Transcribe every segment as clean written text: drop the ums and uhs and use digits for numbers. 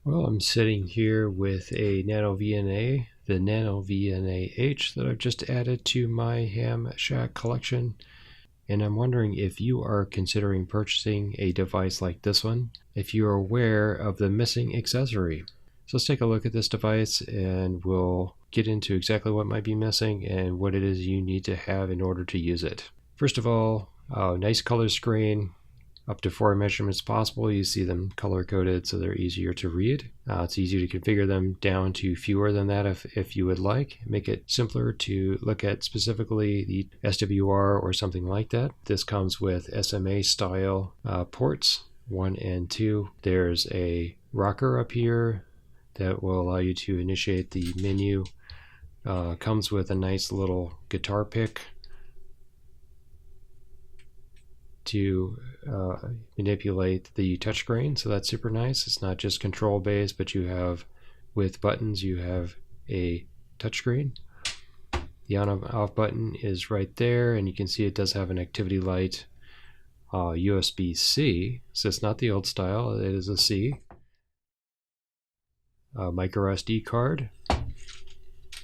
Well, I'm sitting here with a NanoVNA, the NanoVNA-H that I've just added to my Ham Shack collection. And I'm wondering if you are considering purchasing a device like this one, if you are aware of the missing accessory. So let's take a look at this device and we'll get into exactly what might be missing and what it is you need to have in order to use it. First of all, nice color screen. Up to 4 measurements possible. You see them color coded so they're easier to read. It's easy to configure them down to fewer than that if you would like. Make it simpler to look at specifically the SWR or something like that. This comes with SMA style ports 1 and 2. There's a rocker up here that will allow you to initiate the menu. Comes with a nice little guitar pick to manipulate the touchscreen, so that's super nice. It's not just control based, but you have, with buttons, you have a touchscreen. The on and off button is right there, and you can see it does have an activity light, USB-C, so it's not the old style, it is a C. Micro SD card.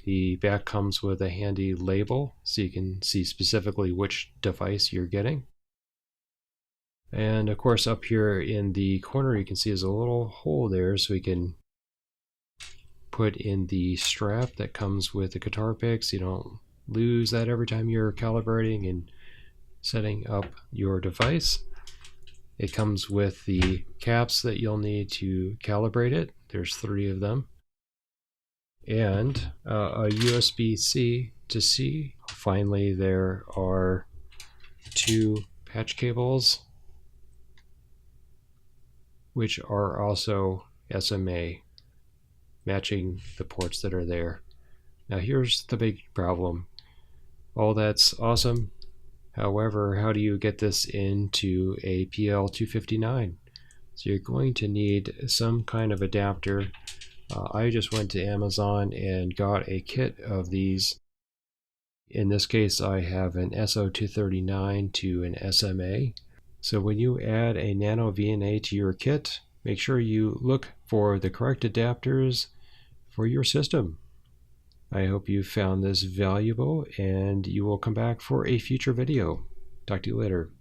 The back comes with a handy label, so you can see specifically which device you're getting. And of course up here in the corner you can see there's a little hole there so we can put in the strap that comes with the guitar pick so you don't lose that every time you're calibrating and setting up your device. It comes with the caps that you'll need to calibrate it. There's 3 of them. And a USB-C to C. Finally, there are 2 patch cables, which are also SMA, matching the ports that are there. Now here's the big problem. All that's awesome. However, how do you get this into a PL259? So you're going to need some kind of adapter. I just went to Amazon and got a kit of these. In this case, I have an SO239 to an SMA. So when you add a NanoVNA to your kit, make sure you look for the correct adapters for your system. I hope you found this valuable and you will come back for a future video. Talk to you later.